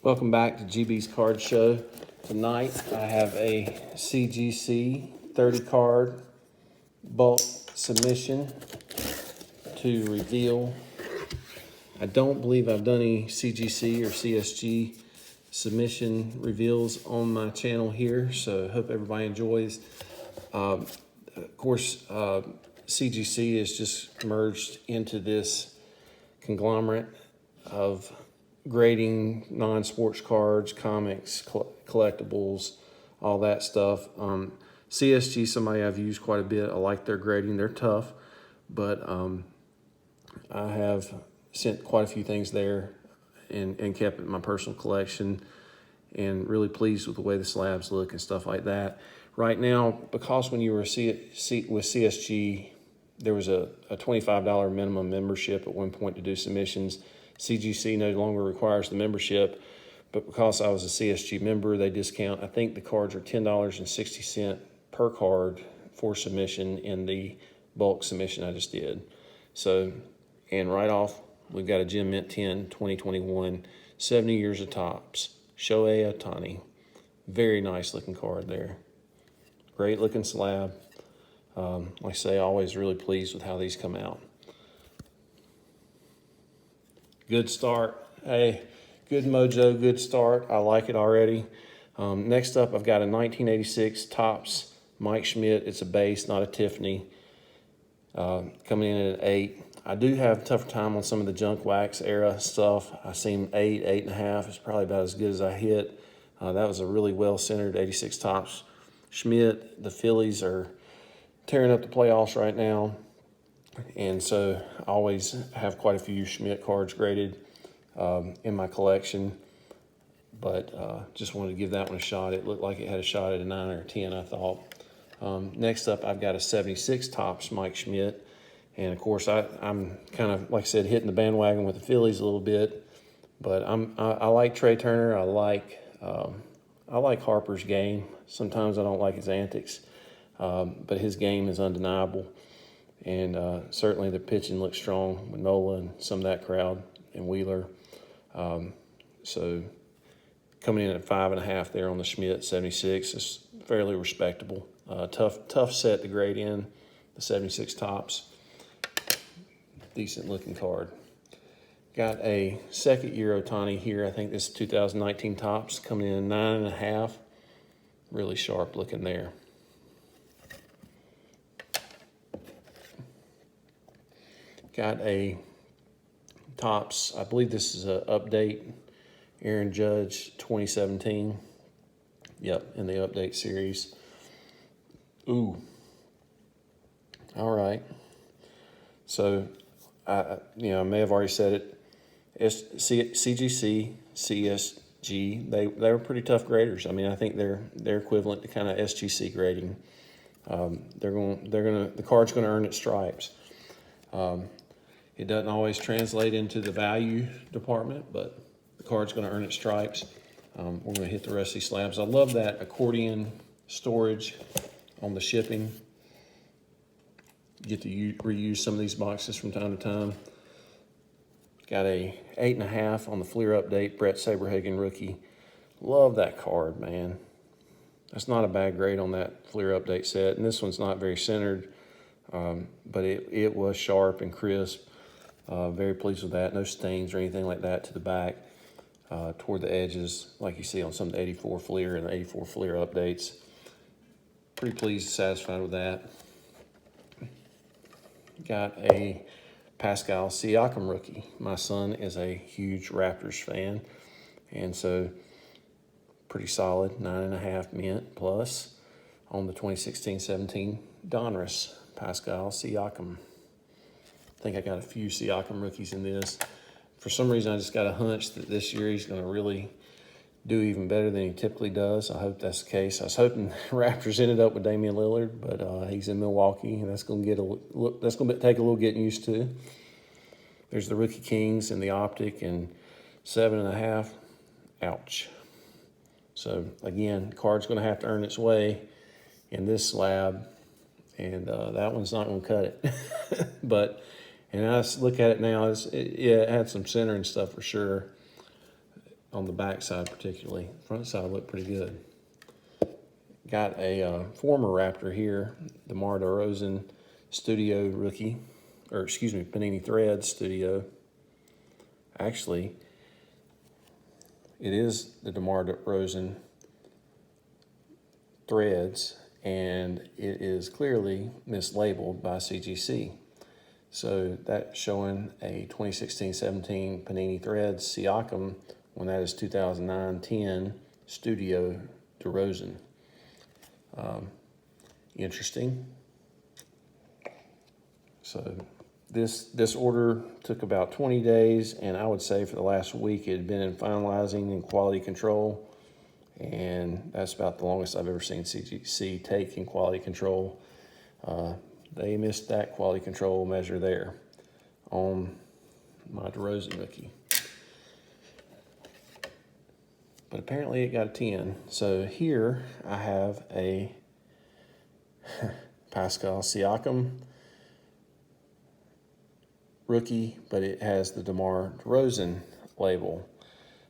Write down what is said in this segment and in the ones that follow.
Welcome back to GB's Card Show. Tonight I have a CGC 30 card bulk submission to reveal. I don't believe I've done any CGC or CSG submission reveals on my channel here, so I hope everybody enjoys. Of course, CGC is just merged into this conglomerate of grading non-sports cards, comics, collectibles, all that stuff. CSG, somebody I've used quite a bit. I like their grading. They're tough, but I have sent quite a few things there and kept it in my personal collection, and really pleased with the way the slabs look and stuff like that. Right now, because when you were with CSG, there was a $25 minimum membership at one point to do submissions. CGC no longer requires the membership, but because I was a CSG member, they discount. I think the cards are $10.60 per card for submission in the bulk submission I just did. So, and right off, we've got a Gem Mint 10 2021, 70 years of tops, Shohei Ohtani. Very nice looking card there. Great looking slab. Like I say, always really pleased with how these come out. Good start. Hey, good mojo, good start. I like it already. Next up, I've got a 1986 Topps Mike Schmidt. It's a base, not a Tiffany. Coming in at an 8. I do have a tougher time on some of the junk wax era stuff. I seen 8, 8.5. It's probably about as good as I hit. That was a really well-centered 86 Topps Schmidt. The Phillies are tearing up the playoffs right now, and so I always have quite a few Schmidt cards graded in my collection, but just wanted to give that one a shot. It looked like it had a shot at a 9 or a 10, I thought. Next up, I've got a 76 Topps Mike Schmidt, and of course I'm kind of, like I said, hitting the bandwagon with the Phillies a little bit, but I like Trey Turner. I like Harper's game. Sometimes I don't like his antics, but his game is undeniable. And certainly the pitching looks strong with Nola and some of that crowd and Wheeler. So coming in at 5.5 there on the Schmidt 76 is fairly respectable. Tough set to grade in, the 76 Topps. Decent looking card. Got a second year Ohtani here. I think this is 2019 Topps, coming in 9.5. Really sharp looking there. Got a Topps, I believe this is an update, Aaron Judge 2017. Yep, in the update series. Ooh. All right. So, I may have already said it. CGC, CSG, they were pretty tough graders. I mean, I think they're equivalent to kind of SGC grading. The card's gonna earn its stripes. It doesn't always translate into the value department, but the card's going to earn its stripes. We're going to hit the rest of these slabs. I love that accordion storage on the shipping. You get to reuse some of these boxes from time to time. Got a 8.5 on the Fleer update, Brett Saberhagen rookie. Love that card, man. That's not a bad grade on that Fleer update set, and this one's not very centered, but it was sharp and crisp. Very pleased with that. No stains or anything like that to the back, toward the edges, like you see on some of the 84 Fleer and the 84 Fleer updates. Pretty pleased, satisfied with that. Got a Pascal Siakam rookie. My son is a huge Raptors fan, and so pretty solid, 9.5 mint plus on the 2016-17 Donruss Pascal Siakam. I think I got a few Siakam rookies in this. For some reason, I just got a hunch that this year he's going to really do even better than he typically does. I hope that's the case. I was hoping Raptors ended up with Damian Lillard, but he's in Milwaukee, and that's going to take a little getting used to. There's the rookie Kings and the optic, and 7.5. Ouch. So again, the card's going to have to earn its way in this slab, and that one's not going to cut it. But, and I look at it now, it had some center and stuff for sure. on the back side particularly. Front side looked pretty good. Got a former Raptor here, the DeMar DeRozan Studio rookie, or excuse me, Panini Threads Studio. Actually, it is the DeMar DeRozan Threads, and it is clearly mislabeled by CGC. So that's showing a 2016-17 Panini Threads Siakam when that is 2009-10 Studio DeRozan. Interesting. So this order took about 20 days, and I would say for the last week it had been in finalizing and quality control, and that's about the longest I've ever seen CGC take in quality control. They missed that quality control measure there on my DeRozan rookie. But apparently it got a 10. So here I have a Pascal Siakam rookie, but it has the DeMar DeRozan label.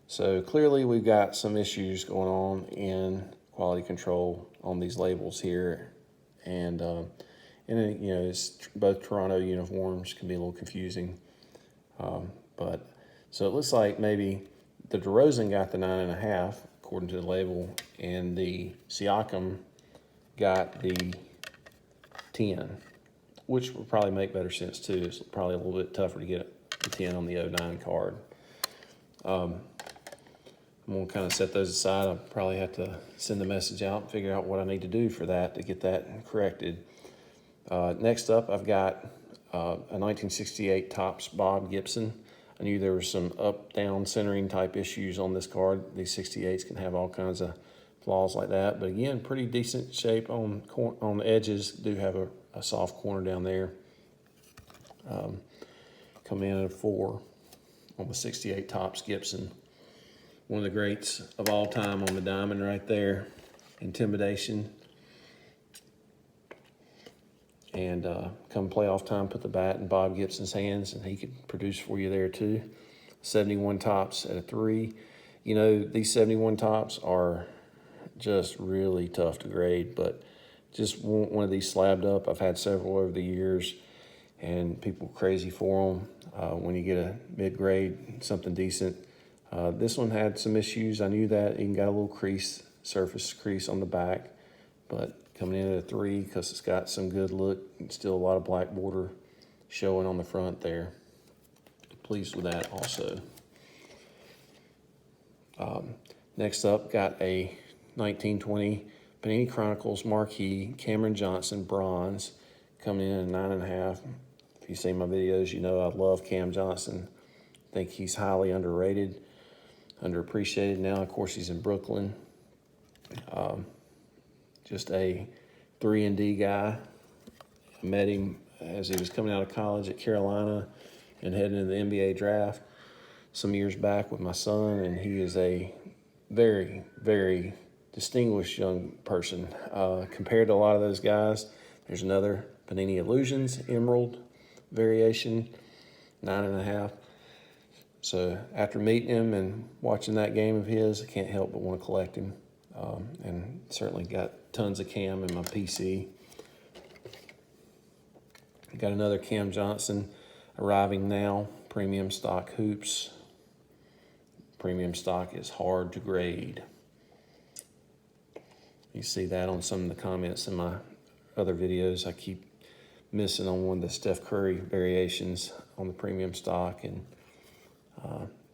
So clearly we've got some issues going on in quality control on these labels here. And you know, it's both Toronto uniforms can be a little confusing. But so it looks like maybe the DeRozan got the 9.5 according to the label, and the Siakam got the 10, which would probably make better sense too. It's probably a little bit tougher to get the 10 on the 09 card. I'm gonna kind of set those aside. I'll probably have to send a message out and figure out what I need to do for that to get that corrected. Next up, I've got a 1968 Topps Bob Gibson. I knew there were some up-down centering type issues on this card. These 68s can have all kinds of flaws like that, but again, pretty decent shape on the edges. Do have a soft corner down there. Come in at a 4 on the 68 Topps Gibson. One of the greats of all time on the diamond right there. Intimidation. And come playoff time, put the bat in Bob Gibson's hands, and he could produce for you there too. 71 Topps at a 3. You know, these 71 Topps are just really tough to grade, but just one of these slabbed up. I've had several over the years, and people crazy for them. When you get a mid-grade, something decent. This one had some issues. I knew that. Even got a little crease, surface crease on the back, but coming in at a 3 because it's got some good look. Still a lot of black border showing on the front there. Pleased with that also. Next up, got a 1920 Panini Chronicles Marquee Cameron Johnson Bronze coming in at 9.5. If you've seen my videos, you know I love Cam Johnson. I think he's highly underrated, underappreciated now. Of course, he's in Brooklyn. Just a 3-and-D guy. I met him as he was coming out of college at Carolina and heading into the NBA draft some years back with my son, and he is a very, very distinguished young person. Compared to a lot of those guys, there's another Panini Illusions Emerald variation, 9.5. So after meeting him and watching that game of his, I can't help but want to collect him. And certainly got tons of Cam in my PC. Got another Cam Johnson arriving now, premium stock hoops. Premium stock is hard to grade. You see that on some of the comments in my other videos. I keep missing on one of the Steph Curry variations on the premium stock, and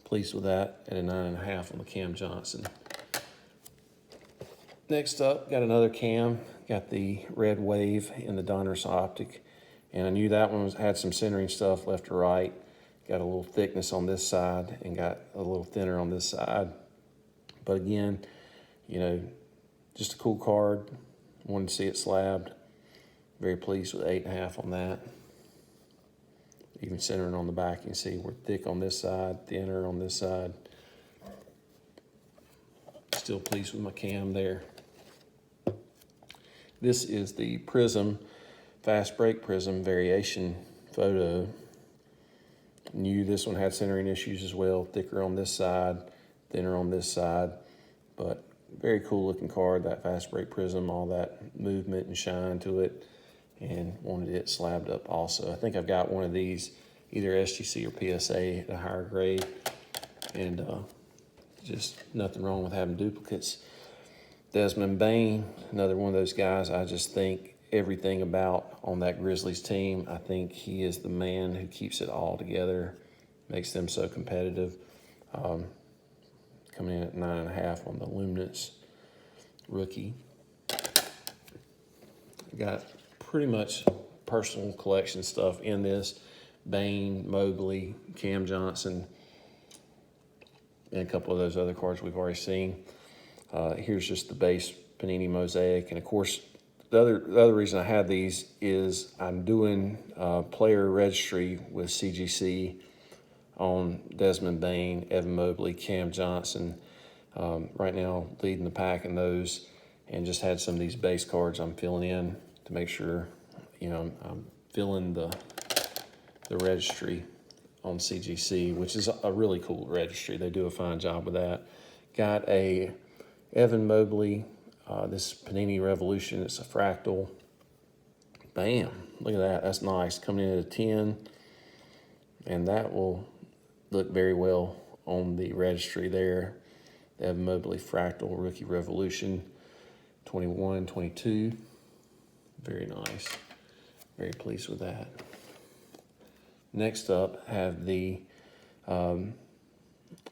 pleased with that at a 9.5 on the Cam Johnson. Next up, got another Cam. Got the red wave in the Donruss Optic, and I knew that one had some centering stuff left to right. Got a little thickness on this side and got a little thinner on this side. But again, you know, just a cool card. Wanted to see it slabbed. Very pleased with 8.5 on that. Even centering on the back, you can see we're thick on this side, thinner on this side. Still pleased with my Cam there. This is the Prism, Fast Break Prism variation photo. Knew this one had centering issues as well, thicker on this side, thinner on this side, but very cool looking card. That fast break prism, all that movement and shine to it, and wanted it slabbed up also. I think I've got one of these, either SGC or PSA at a higher grade, and just nothing wrong with having duplicates. Desmond Bain, another one of those guys I just think everything about on that Grizzlies team. I think he is the man who keeps it all together, makes them so competitive. Coming in at 9.5 on the Luminance rookie. Got pretty much personal collection stuff in this. Bain, Mobley, Cam Johnson, and a couple of those other cards we've already seen. Here's just the base Panini Mosaic. And of course, the other reason I have these is I'm doing player registry with CGC on Desmond Bain, Evan Mobley, Cam Johnson. Right now, leading the pack in those, and just had some of these base cards I'm filling in to make sure, I'm filling the registry on CGC, which is a really cool registry. They do a fine job with that. Got a Evan Mobley, this Panini Revolution. It's a fractal. Bam, look at that. That's nice. Coming in at a 10, and that will look very well on the registry there. The Evan Mobley Fractal Rookie Revolution 21, 22. Very nice. Very pleased with that. Next up, have the,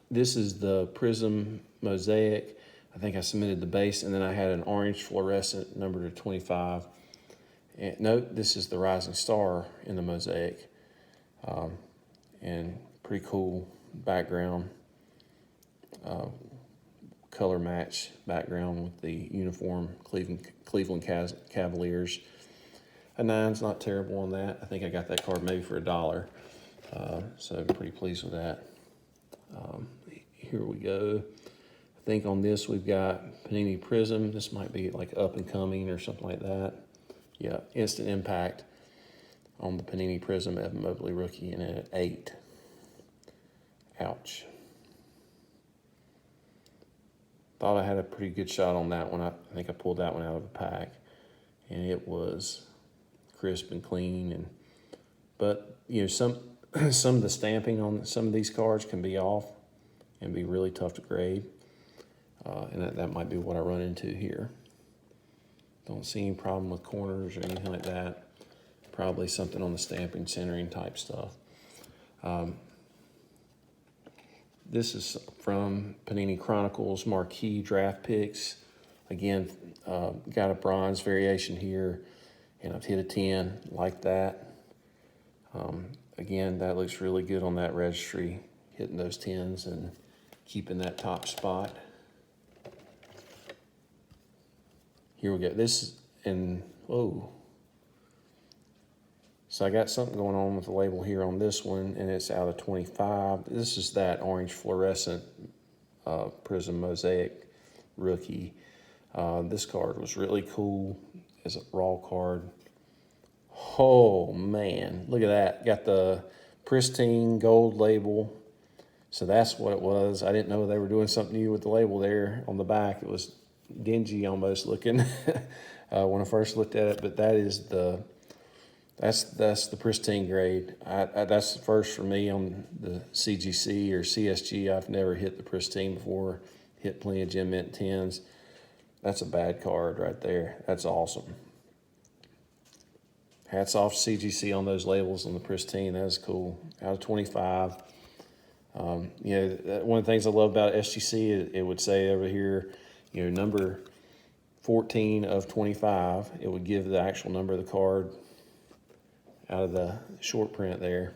this is the Prism Mosaic. I think I submitted the base, and then I had an orange fluorescent number to 25. And note, this is the Rising Star in the Mosaic. And pretty cool background, color match background with the uniform Cleveland Cavaliers. A 9's not terrible on that. I think I got that card maybe for $1. So I'm pretty pleased with that. Here we go. I think on this we've got Panini Prism. This might be like up and coming or something like that. Yeah, Instant Impact on the Panini Prism Evan Mobley rookie, and at 8. Ouch. Thought I had a pretty good shot on that one. I think I pulled that one out of the pack, and it was crisp and clean. But some of the stamping on some of these cards can be off and be really tough to grade, and that might be what I run into here. Don't see any problem with corners or anything like that. Probably something on the stamping, centering type stuff. This is from Panini Chronicles Marquee Draft Picks. Again, got a bronze variation here, and I've hit a 10 like that. Again, that looks really good on that registry, hitting those 10s and keeping that top spot. Here we go. This is in, whoa. So I got something going on with the label here on this one, and it's out of 25. This is that orange fluorescent Prism Mosaic rookie. This card was really cool as a raw card. Oh, man. Look at that. Got the pristine gold label. So that's what it was. I didn't know they were doing something new with the label there on the back. It was dingy almost looking when I first looked at it, but that is that's the pristine grade. That's the first for me on the CGC or CSG. I've never hit the pristine before. Hit plenty of Gem Mint 10s. That's a bad card right there. That's awesome. Hats off to CGC on those labels on the pristine. That is cool. Out of 25. One of the things I love about SGC, it would say over here, number 14 of 25. It would give the actual number of the card out of the short print there.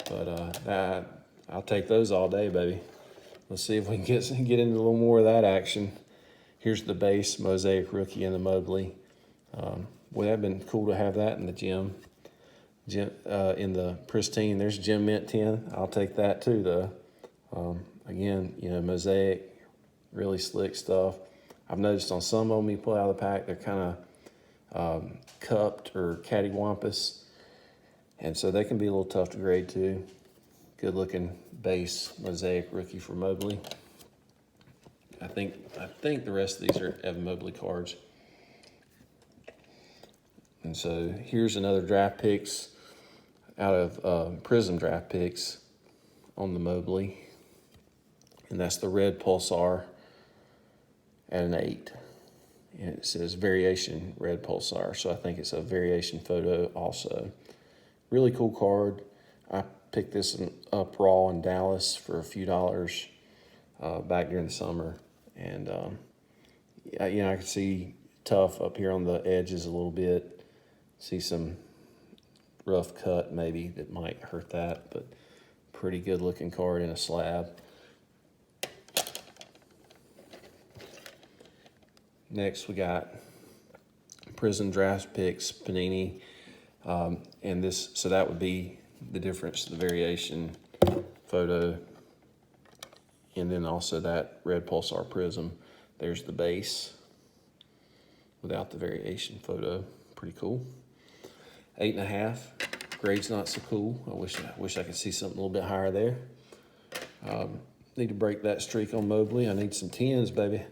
But I'll take those all day, baby. Let's see if we can get into a little more of that action. Here's the base Mosaic rookie and the Mobley. Would have been cool to have that in the gym in the pristine. There's Gem Mint 10. I'll take that too, though. Again, Mosaic, really slick stuff. I've noticed on some of them you pull out of the pack, they're kind of cupped or cattywampus, and so they can be a little tough to grade too. Good looking base Mosaic rookie for Mobley. I think the rest of these are Evan Mobley cards. And so here's another draft picks out of Prism draft picks on the Mobley. And that's the red pulsar at an 8. And it says variation red pulsar. So I think it's a variation photo also. Really cool card. I picked this up raw in Dallas for a few dollars back during the summer. And, you know, I could see tough up here on the edges a little bit. See some rough cut maybe that might hurt that, but pretty good looking card in a slab. Next we got Prism Draft Picks Panini, and this, so that would be the difference, the variation photo, and then also that red pulsar prism. There's the base without the variation photo. Pretty cool. 8.5. Grade's not so cool. I wish I could see something a little bit higher there. Need to break that streak on Mobley. I need some 10s, baby.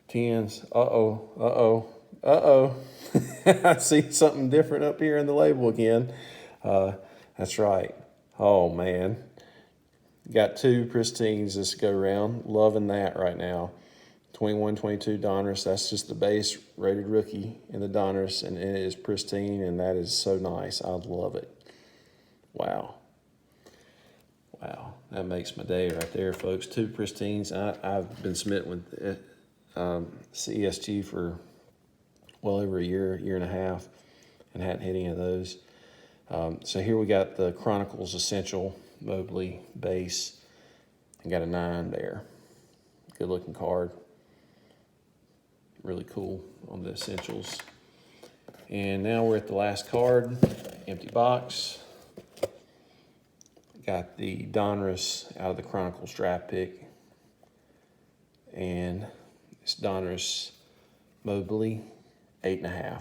10s. I see something different up here in the label again. That's right. Oh, man. Got 2 pristines this go round. Loving that right now. 21-22 Donruss. That's just the base rated rookie in the Donruss, and it is pristine, and that is so nice. I love it. Wow. Wow. That makes my day right there, folks. 2 pristines. I've been smitten with CSG for well over a year and a half, and hadn't hit any of those. So here we got the Chronicles Essential Mobley base, and got a 9 there. Good looking card. Really cool on the Essentials. And now we're at the last card, empty box. Got the Donruss out of the Chronicles draft pick. And it's Donruss Mobley, 8.5.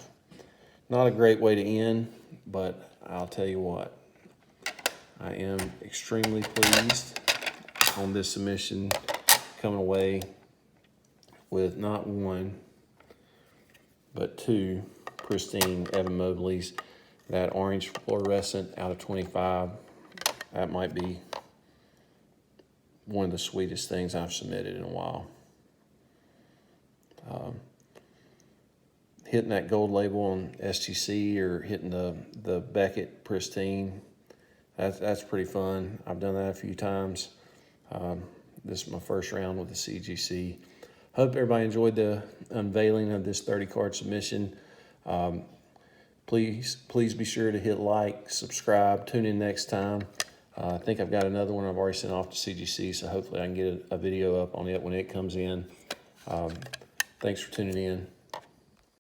Not a great way to end, but I'll tell you what, I am extremely pleased on this submission, coming away with not 1, but 2 pristine Evan Mobleys. That orange fluorescent out of 25, that might be one of the sweetest things I've submitted in a while. Hitting that gold label on SGC or hitting the Beckett pristine, that's pretty fun. I've done that a few times. This is my first round with the CGC. Hope everybody enjoyed the unveiling of this 30-card submission. Please be sure to hit like, subscribe, tune in next time. I think I've got another one I've already sent off to CGC, so hopefully I can get a video up on it when it comes in. Thanks for tuning in.